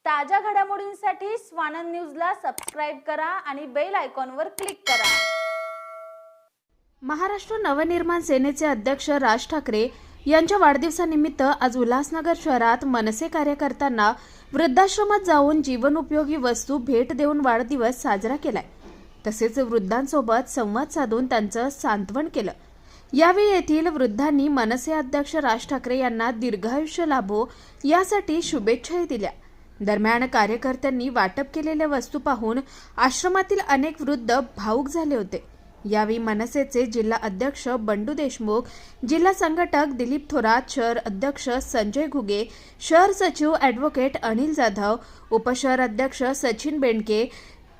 ताज्या घडामोडींसाठी स्वानंद न्यूजला सबस्क्राइब करा आणि बेल आयकॉनवर क्लिक करा। महाराष्ट्र नवनिर्माण सेनेचे अध्यक्ष राज ठाकरे यांच्या वाढदिवसानिमित्त आज उल्हासनगर शहरात मनसे कार्यकर्त्यांना वृद्धाश्रमात जाऊन जीवनोपयोगी वस्तू भेट देऊन वाढदिवस साजरा केलाय। तसेच वृद्धांसोबत संवाद साधून त्यांचं सांत्वन केलं। यावेळी येथील वृद्धांनी मनसे अध्यक्ष राज ठाकरे यांना दीर्घायुष्य लाभो यासाठी शुभेच्छाही दिल्या। दरम्यान कार्यकर्त्यांनी वाटप केलेल्या वस्तू पाहून आश्रमातील अनेक वृद्ध भावुक झाले होते। यावेळी मनसेचे जिल्हा अध्यक्ष बंडू देशमुख, जिल्हा संघटक दिलीप थोरात, शहर अध्यक्ष संजय घुगे, शहर सचिव ॲडव्होकेट अनिल जाधव, उपशहर अध्यक्ष सचिन बेंडके,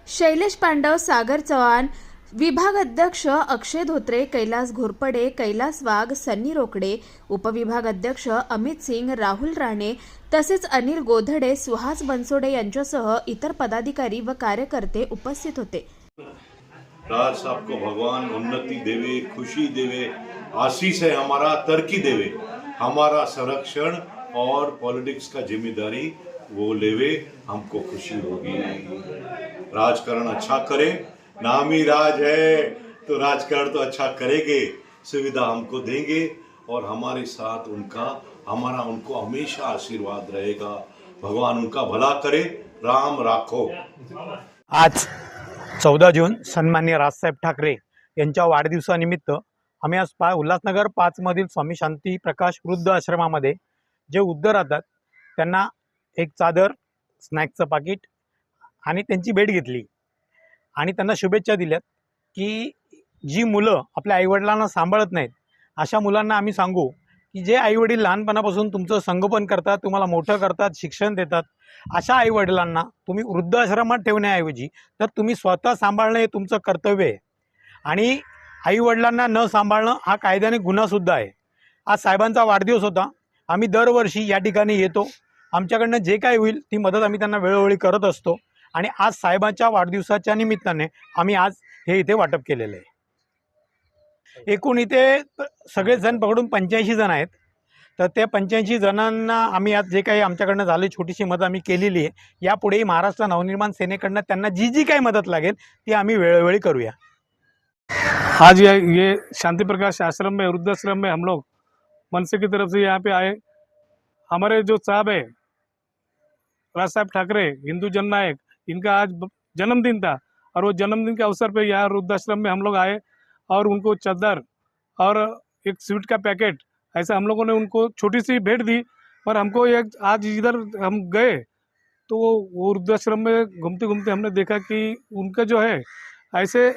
शैलेश पांडव, सागर चव्हाण, विभाग अध्यक्ष अक्षय धोत्रे, कैलास घोरपडे, कैलास वाघ, सन्नी रोकडे, उपविभाग अध्यक्ष अमित सिंग, राहुल राणे तसेच अनिल गोधडे, सुहास बनसोडे यांच्यासह इतर पदाधिकारी व कार्यकर्ते उपस्थित होते। राज साहब को भगवान उन्नति देवे, खुशी देवे, आशीष है हमारा, तरक्की देवे, हमारा संरक्षण और पॉलिटिक्स का जिम्मेदारी वो लेवे, हमको खुशी होगी। राजकारण अच्छा करे, नाम ही राज है तो राजकारण तो अच्छा करेंगे, सुविधा हमको देंगे और हमारे साथ हमारा उनको हमेशा आशीर्वाद रहेगा। भगवान उनका भला करे, राम राखो। आज 14 जून सन्माननीय राजसाहेब ठाकरे यांच्या वाढदिवसानिमित्त आम्ही आज उल्हासनगर 5 मधील स्वामी शांती प्रकाश वृद्ध आश्रमामध्ये जे वृद्ध राहतात त्यांना एक चादर, स्नॅक्सचं पाकिट आणि त्यांची भेट घेतली आणि त्यांना शुभेच्छा दिल्यात की जी मुलं आपल्या आईवडिलांना सांभाळत नाहीत अशा मुलांना आम्ही सांगू की जे आईवडील लहानपणापासून तुमचं संगोपन करतात, तुम्हाला मोठं करतात, शिक्षण देतात, अशा आईवडिलांना तुम्ही वृद्धाश्रमात ठेवण्याऐवजी तर तुम्ही स्वतः सांभाळणं हे तुमचं कर्तव्य आहे। आणि आईवडिलांना न सांभाळणं हा कायद्याने गुन्हासुद्धा आहे। आज साहेबांचा वाढदिवस होता, आम्ही दरवर्षी या ठिकाणी येतो, आमच्याकडनं जे काय होईल ती मदत आम्ही त्यांना वेळोवेळी करत असतो आणि आज साहेबांच्या वाढदिवसाच्या निमित्ताने आम्ही आज हे इथे वाटप केलेलं आहे। एकूण इथे सगळे जण पकडून 85 जण आहेत, तर त्या 85 जणांना आम्ही आज जे काही आमच्याकडनं झाली छोटीशी मदत आम्ही केलेली आहे। यापुढेही महाराष्ट्र नवनिर्माण सेनेकडनं त्यांना जी काही मदत लागेल ती आम्ही वेळोवेळी करूया। आज ये शांति प्रकाश आश्रम में, वृद्धाश्रम में हम लोग मनसे की तरफ से यहाँ पे आए। हमारे जो साहब है राज साहब ठाकरे, हिंदू जननायक, इनका आज जन्मदिन था और वो जन्मदिन के अवसर पे यहाँ वृद्धाश्रम में हम लोग आए और उनको चादर और एक स्वीट का पैकेट ऐसा हम लोगों ने उनको छोटी सी भेंट दी। पर हमको एक आज इधर हम गए तो वो वृद्धाश्रम में घूमते घूमते हमने देखा कि उनका जो है ऐसे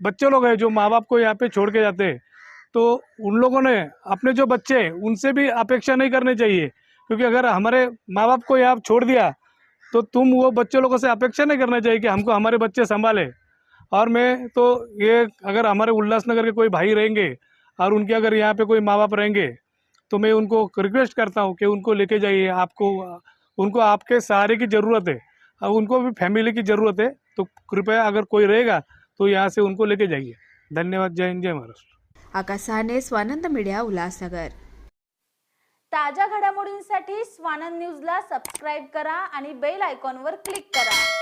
बच्चे लोग हैं जो माँ बाप को यहाँ पे छोड़ के जाते हैं, तो उन लोगों ने अपने जो बच्चे हैं उनसे भी अपेक्षा नहीं करनी चाहिए, क्योंकि अगर हमारे माँ बाप को यहाँ छोड़ दिया तो तुम वो बच्चे लोगों से अपेक्षा नहीं करना चाहिए कि हमको हमारे बच्चे संभाले। और मैं तो ये अगर हमारे उल्लासनगर के कोई भाई रहेंगे और उनके अगर यहाँ पे कोई माँ बाप रहेंगे तो मैं उनको रिक्वेस्ट करता हूँ कि उनको लेके जाइए। उनको आपके सहारे की ज़रूरत है, अब उनको भी फैमिली की ज़रूरत है, तो कृपया अगर कोई रहेगा तो यहाँ से उनको लेके जाइए। धन्यवाद। जय हिंद, जय महाराष्ट्र। आकाश साहने, स्वानंद मीडिया, उल्हासनगर। ताज्या घडामोडींसाठी स्वानंद न्यूजला सबस्क्राइब करा आणि बेल आयकॉनवर क्लिक करा।